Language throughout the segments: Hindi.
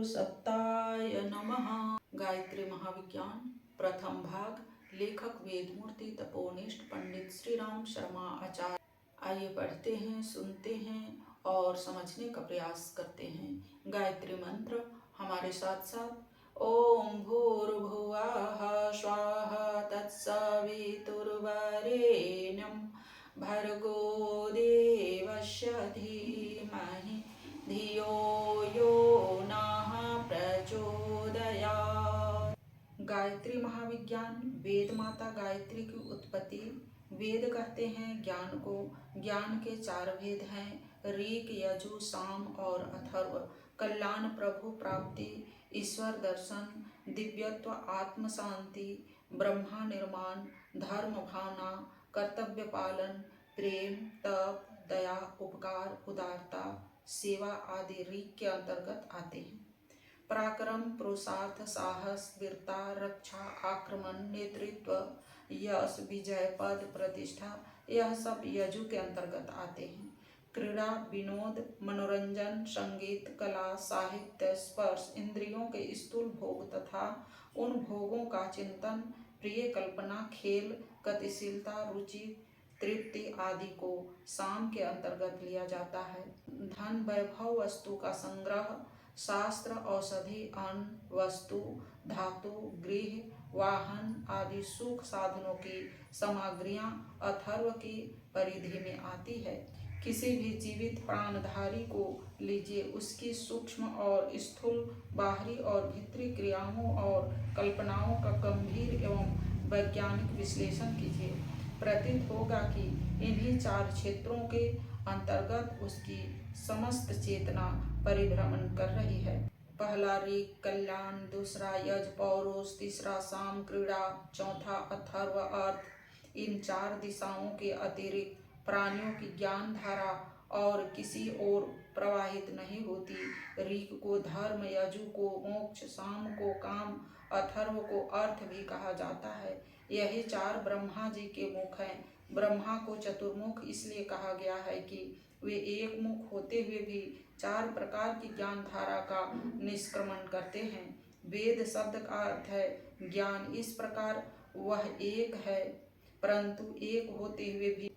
सत्ताय नमः। गायत्री महाविज्ञान प्रथम भाग। लेखक वेदमूर्ति तपोनिष्ठ पंडित श्री राम शर्मा आचार्य। आइए पढ़ते हैं, सुनते हैं और समझने का प्रयास करते हैं। गायत्री मंत्र हमारे साथ साथ। ओम भूर्भुवः स्वाहा तत्सवितुर्वरेण्यं भर्गो देवस्य धीमहि धियो यो नः प्रचोदयात्। गायत्री महाविज्ञान वेद माता गायत्री की उत्पत्ति। वेद कहते हैं ज्ञान को। ज्ञान के 4 भेद हैं, ऋक, यजु, साम और अथर्व। कल्याण, प्रभु प्राप्ति, ईश्वर दर्शन, दिव्यत्व, आत्म शांति, ब्रह्मा निर्माण, धर्म भावना, कर्तव्य पालन, प्रेम, तप, दया, उपकार, उदारता, सेवा आदि ऋक के अंतर्गत आते हैं। पराक्रम, पुरुषार्थ, साहस, वीरता, रक्षा, आक्रमण, नेतृत्व, यश, विजय, पद, प्रतिष्ठा, यह सब यजु के अंतर्गत आते हैं। क्रीड़ा, विनोद, मनोरंजन, संगीत, कला, साहित्य, स्पर्श, इंद्रियों के स्थूल भोग तथा उन भोगों का चिंतन, प्रिय कल्पना, खेल, गतिशीलता, रुचि, तृप्ति आदि को साम के अंतर्गत लिया जाता है। धन, वैभव, वस्तु का संग्रह, शास्त्र, औषधि, अन्न, वस्तु, धातु, गृह, वाहन आदि सुख साधनों की सामग्रियां अथर्व की परिधि में आती है। किसी भी जीवित प्राणधारी को लीजिए, उसकी सूक्ष्म और स्थूल, बाहरी और भीतरी क्रियाओं और कल्पनाओं का गंभीर एवं वैज्ञानिक विश्लेषण कीजिए। प्रतीत होगा कि इन्हीं 4 क्षेत्रों के अंतर्गत उसकी समस्त चेतना परिभ्रमण कर रही है। पहला ऋक कल्याण, दूसरा यज पौरुष, तीसरा साम क्रीड़ा, चौथा अथर्व अर्थ। इन 4 दिशाओं के अतिरिक्त प्राणियों की ज्ञान धारा और किसी ओर प्रवाहित नहीं होती। ऋक को धर्म, यजु को मोक्ष, साम को काम, अथर्व को अर्थ भी कहा जाता है। यही 4 ब्रह्मा जी के मुख हैं। ब्रह्मा को चतुर्मुख इसलिए कहा गया है कि वे एक मुख होते हुए भी 4 प्रकार की ज्ञान धारा का निष्क्रमण करते हैं। वेद शब्द का अर्थ है ज्ञान। इस प्रकार वह एक है, परंतु एक होते हुए भी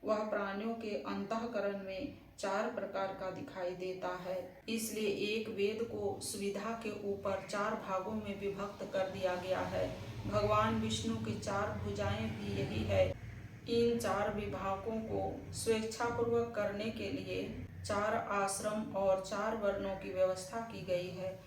वह प्राणियों के अंतःकरण में 4 प्रकार का दिखाई देता है। इसलिए एक वेद को सुविधा के ऊपर 4 भागों में विभक्त कर दिया गया है। भगवान विष्णु की 4 भुजाएं भी यही है। इन 4 विभागों को स्वेच्छापूर्वक करने के लिए 4 आश्रम और 4 वर्णों की व्यवस्था की गई है।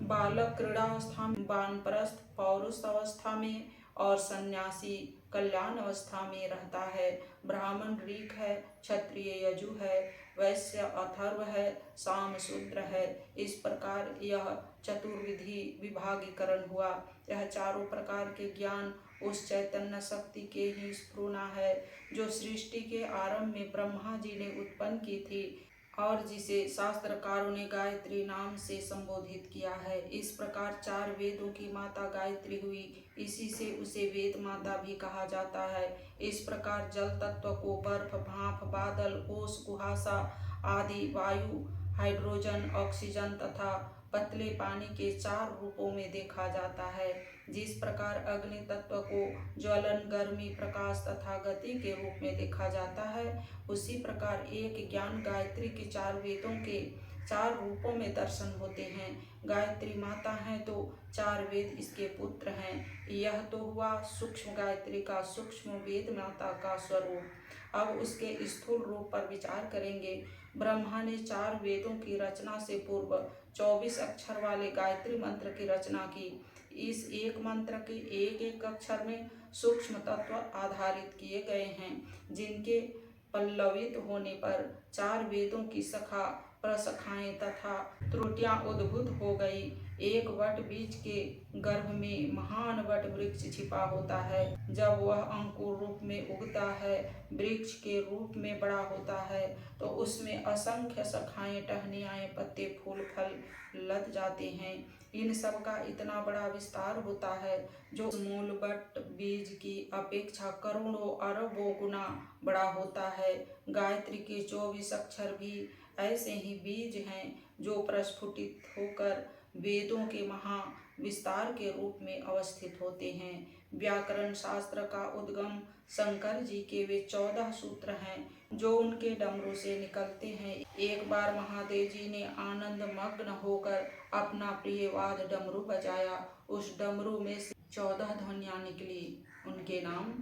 बालक क्रीड़ावस्था में, वानप्रस्थ पौरुष अवस्था में और सन्यासी कल्याण अवस्था में रहता है। ब्राह्मण ऋक है, क्षत्रिय यजु है, वैश्य अथर्व है, साम शूद्र है। इस प्रकार यह चतुर्विधि विभागीकरण हुआ। यह 4 प्रकार के ज्ञान उस चैतन्य शक्ति के ही स्फुरना है जो सृष्टि के आरंभ में ब्रह्मा जी ने उत्पन्न की थी और जिसे शास्त्रकारों ने गायत्री नाम से संबोधित किया है। इस प्रकार 4 वेदों की माता गायत्री हुई, इसी से उसे वेद माता भी कहा जाता है। इस प्रकार जल तत्व को बर्फ, भाप, बादल, ओस, कुहासा आदि, वायु, हाइड्रोजन, ऑक्सीजन तथा पतले पानी के 4 रूपों में देखा जाता है। जिस प्रकार अग्नि तत्व को ज्वलन, गर्मी, प्रकाश तथा गति के रूप में देखा जाता है, उसी प्रकार एक ज्ञान गायत्री के 4 वेदों के 4 रूपों में दर्शन होते हैं। गायत्री माता है तो 4 वेद इसके पुत्र हैं। यह तो हुआ सूक्ष्म गायत्री का सूक्ष्म वेद माता का स्वरूप। अब उसके स्थूल रूप पर विचार करेंगे। ब्रह्मा ने 4 वेदों की रचना से पूर्व 24 अक्षर वाले गायत्री मंत्र की रचना की। इस एक मंत्र के एक अक्षर में सूक्ष्म तत्व आधारित किए गए हैं, जिनके पल्लवित होने पर 4 वेदों की शाखा प्रशाखाएं तथा त्रुटियां उद्भूत हो गई। एक वट बीज के गर्भ में महान वट वृक्ष छिपा होता है। जब वह अंकुर रूप में उगता है, वृक्ष के रूप में बड़ा होता है, तो उसमें असंख्य शाखाएं, टहनियाँ, पत्ते, फूल, फल लद जाते हैं। इन सब का इतना बड़ा विस्तार होता है जो मूल वट बीज की अपेक्षा करोड़ों अरबों गुना बड़ा होता है। गायत्री के 24 अक्षर भी ऐसे ही बीज हैं जो प्रस्फुटित होकर वेदों के महा विस्तार के रूप में अवस्थित होते हैं। व्याकरण शास्त्र का उद्गम शंकर जी के वे 14 सूत्र हैं जो उनके डमरू से निकलते हैं। एक बार महादेव जी ने आनंद मग्न होकर अपना प्रिय वाद डमरू बजाया। उस डमरू में से 14 ध्वनियां निकली। उनके नाम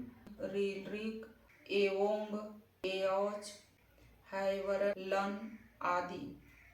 ऋक, एओंग, एऔच, हैवर, लन आदि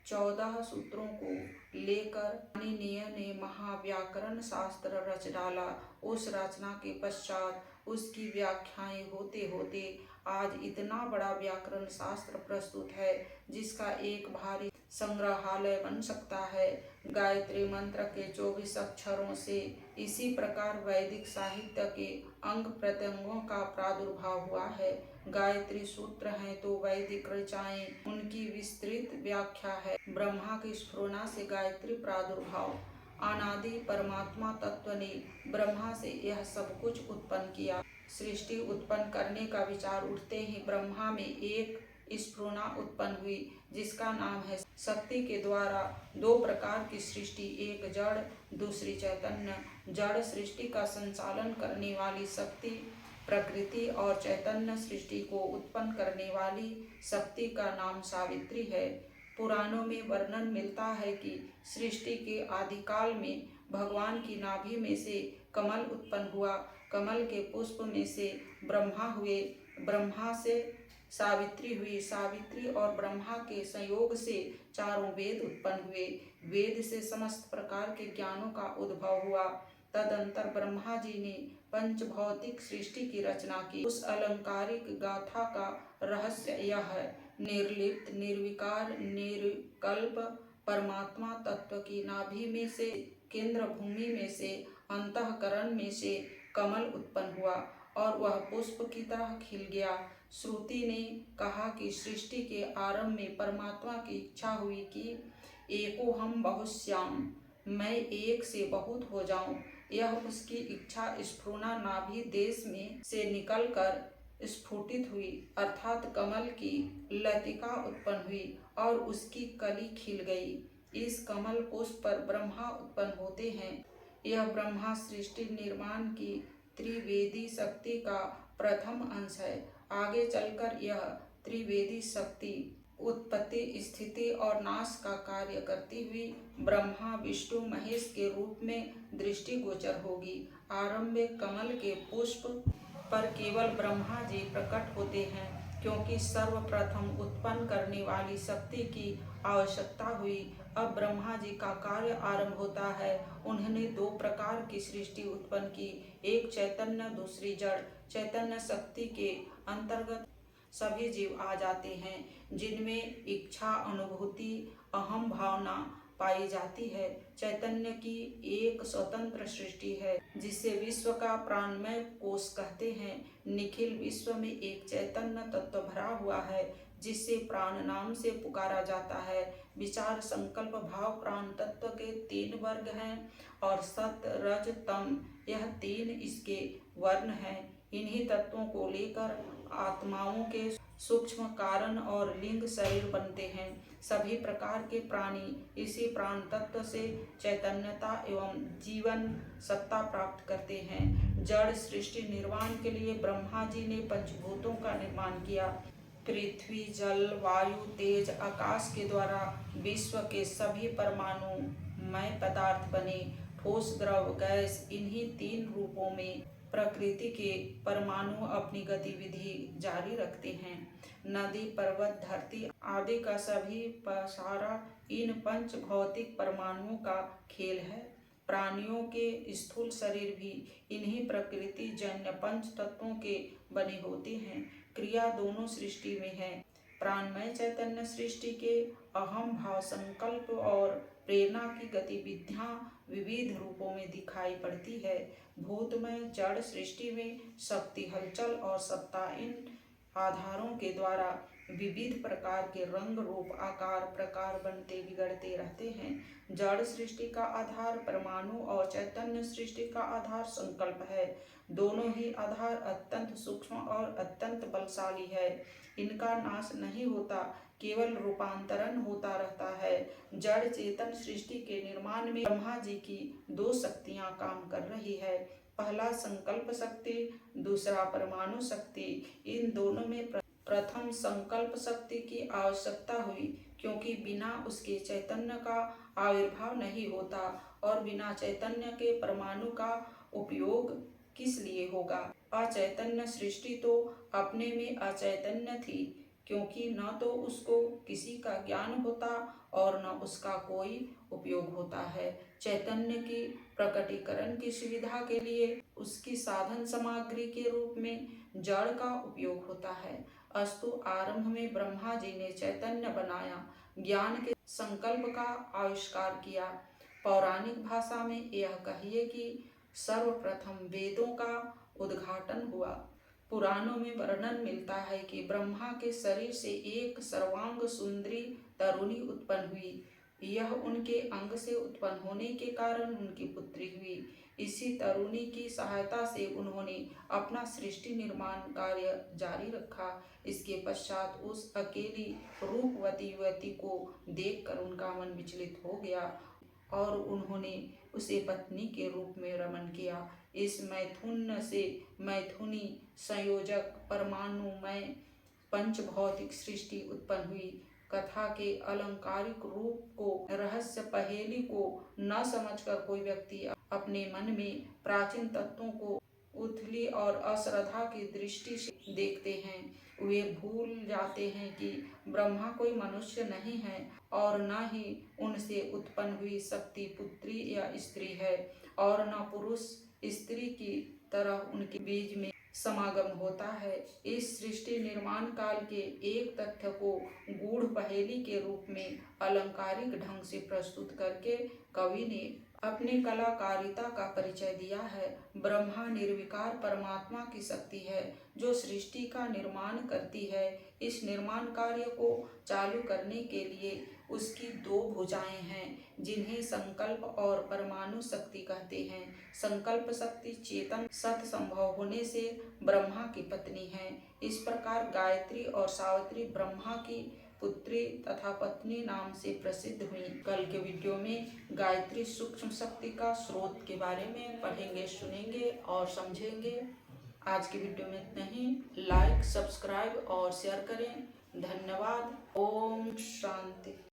14 सूत्रों को लेकर पाणिनीय ने महाव्याकरण शास्त्र रच डाला। उस रचना के पश्चात उसकी व्याख्याएं होते होते आज इतना बड़ा व्याकरण शास्त्र प्रस्तुत है जिसका एक भारी संग्रहालय बन सकता है। गायत्री मंत्र के 24 अक्षरों से इसी प्रकार वैदिक साहित्य के अंग प्रत्यंगों का प्रादुर्भाव हुआ है। गायत्री सूत्र हैं तो वैदिक ऋचाएं उनकी विस्तृत व्याख्या है। ब्रह्मा की स्फुरना से गायत्री प्रादुर्भाव। अनादि परमात्मा तत्व ने ब्रह्मा से यह सब कुछ उत्पन्न किया। सृष्टि उत्पन्न करने का विचार उठते ही ब्रह्मा में एक स्फुरना उत्पन्न हुई जिसका नाम है शक्ति के द्वारा 2 प्रकार की सृष्टि, एक जड़ दूसरी चैतन्य। जड़ सृष्टि का संचालन करने वाली शक्ति प्रकृति और चैतन्य सृष्टि को उत्पन्न करने वाली शक्ति का नाम सावित्री है। पुराणों में वर्णन मिलता है कि सृष्टि के आदिकाल में भगवान की नाभि में से कमल उत्पन्न हुआ। कमल के पुष्प में से ब्रह्मा हुए, ब्रह्मा से सावित्री हुई, सावित्री और ब्रह्मा के संयोग से चारों वेद उत्पन्न हुए। वेद से समस्त प्रकार के ज्ञानों का उद्भव हुआ। तदंतर ब्रह्मा जी ने पंचभौतिक सृष्टि की रचना की। उस अलंकारिक गाथा का रहस्य यह है, निर्लिप्त निर्विकार निर्विकल्प परमात्मा तत्व की नाभि में से, केंद्र भूमि में से, अंतःकरण में से कमल उत्पन्न हुआ और वह पुष्प की तरह खिल गया। श्रुति ने कहा कि सृष्टि के आरंभ में परमात्मा की इच्छा हुई कि एको हम बहुश्याम, मैं एक से बहुत हो जाऊं। यह उसकी इच्छा स्फुरना नाभि देश में से निकलकर स्फुटित हुई, अर्थात कमल की लतिका उत्पन्न हुई और उसकी कली खिल गई। इस कमल पुष्प पर ब्रह्मा उत्पन्न होते हैं। यह ब्रह्मा सृष्टि निर्माण की त्रिवेदी शक्ति का प्रथम अंश है। आगे चलकर यह त्रिवेदी शक्ति उत्पत्ति, स्थिति और नाश का कार्य करती हुई ब्रह्मा विष्णु महेश के रूप में दृष्टिगोचर होगी। आरंभ में कमल के पुष्प पर केवल ब्रह्मा जी प्रकट होते हैं क्योंकि सर्वप्रथम उत्पन्न करने वाली शक्ति की आवश्यकता हुई। अब ब्रह्मा जी का कार्य आरंभ होता है। उन्होंने 2 प्रकार की सृष्टि उत्पन्न की, एक चैतन्य दूसरी जड़। चैतन्य शक्ति के अंतर्गत सभी जीव आ जाते हैं जिनमें इच्छा, अनुभूति, अहम भावना पाई जाती है। चैतन्य की एक स्वतंत्र सृष्टि है जिसे विश्व का प्राणमय कोश कहते हैं। निखिल विश्व में एक चैतन्य तत्व भरा हुआ है जिसे प्राण नाम से पुकारा जाता है। विचार, संकल्प, भाव प्राण तत्व के 3 वर्ग हैं और सत, रज, तम यह 3 इसके वर्ण हैं। इन्हीं तत्वों को लेकर आत्माओं के सूक्ष्म कारण और लिंग शरीर बनते हैं। सभी प्रकार के प्राणी इसी प्राण तत्व से चैतन्यता एवं जीवन सत्ता प्राप्त करते हैं। जड़ सृष्टि निर्माण के लिए ब्रह्मा जी ने पंचभूतों का निर्माण किया। पृथ्वी, जल, वायु, तेज, आकाश के द्वारा विश्व के सभी परमाणु मय पदार्थ बने। ठोस, द्रव, गैस इन्हीं 3 रूपों में प्रकृति के परमाणु अपनी गतिविधि जारी रखते हैं। नदी, पर्वत, धरती आदि का सभी पसारा इन पंच भौतिक परमाणुओं का खेल है। प्राणियों के स्थूल शरीर भी इन्हीं प्रकृति जन्य पंच तत्वों के बने होते हैं। क्रिया दोनों सृष्टि में है। प्राणमय चैतन्य सृष्टि के अहम भाव, संकल्प और प्रेरणा की गतिविधियां विविध रूपों में दिखाई पड़ती है। भूतमय जड़ सृष्टि में शक्ति, हलचल और सत्ता इन आधारों के द्वारा विविध प्रकार के रंग, रूप, आकार, प्रकार बनते बिगड़ते रहते हैं। जड़ सृष्टि का आधार परमाणु और चैतन्य सृष्टि का आधार संकल्प है। दोनों ही आधार अत्यंत सूक्ष्म और अत्यंत बलशाली है। इनका नाश नहीं होता केवल रूपांतरण होता रहता है। जड़ चेतन सृष्टि के निर्माण में ब्रह्मा जी की दो शक्तियां काम कर रही है। पहला संकल्प शक्ति, दूसरा परमाणु शक्ति। इन दोनों में प्रथम संकल्प शक्ति की आवश्यकता हुई, क्योंकि बिना उसके चैतन्य का आविर्भाव नहीं होता और बिना चैतन्य के परमाणु का उपयोग किस लिए होगा। अचैतन्य सृष्टि तो अपने में अचैतन्य थी, क्योंकि न तो उसको किसी का ज्ञान होता और न उसका कोई उपयोग होता है। चैतन्य की प्रकटीकरण की सुविधा के लिए उसकी साधन सामग्री के रूप में जड़ का उपयोग होता है। अस्तु आरंभ में ब्रह्मा जी ने चैतन्य बनाया, ज्ञान के संकल्प का आविष्कार किया। पौराणिक भाषा में यह कहिए कि सर्वप्रथम वेदों का उद्घाटन हुआ। पुराणों में वर्णन मिलता है कि ब्रह्मा के शरीर से एक सर्वांग सुंदरी तरुणी उत्पन्न हुई। यह उनके अंग से उत्पन्न होने के कारण उनकी पुत्री हुई। इसी तरुणी की सहायता से उन्होंने अपना सृष्टि निर्माण कार्य जारी रखा। इसके पश्चात उस अकेली रूपवती युवती को देखकर उनका मन विचलित हो गया और उन्होंने उसे पत्नी के रूप में रमण किया। इस मैथुन से मैथुनी संयोजक परमाणुमय पंचभौतिक सृष्टि उत्पन्न हुई। कथा के अलंकारिक रूप को, रहस्य पहेली को न समझकर कोई व्यक्ति अपने मन में प्राचीन तत्वों को उथली और अश्रद्धा की दृष्टि से देखते हैं। वे भूल जाते हैं कि ब्रह्मा कोई मनुष्य नहीं है और न ही उनसे उत्पन्न हुई शक्ति पुत्री या स्त्री है और न पुरुष स्त्री की तरह उनके बीज में समागम होता है। इस सृष्टि निर्माण काल के एक तथ्य को गूढ़ पहेली के रूप में अलंकारिक ढंग से प्रस्तुत करके कवि ने अपनी कलाकारिता का परिचय दिया है। ब्रह्मा निर्विकार परमात्मा की शक्ति है जो सृष्टि का निर्माण करती है। इस निर्माण कार्य को चालू करने के लिए उसकी दो भुजाएं हैं, जिन्हें संकल्प और परमाणु शक्ति कहते हैं। संकल्प शक्ति चेतन सत संभव होने से ब्रह्मा की पत्नी है। इस प्रकार गायत्री और सावित्री ब्रह्मा की पुत्री तथा पत्नी नाम से प्रसिद्ध हुई। कल के वीडियो में गायत्री सूक्ष्म शक्ति का स्रोत के बारे में पढ़ेंगे, सुनेंगे और समझेंगे। आज की वीडियो में इतना ही। लाइक, सब्सक्राइब और शेयर करें। धन्यवाद। ओम शांति।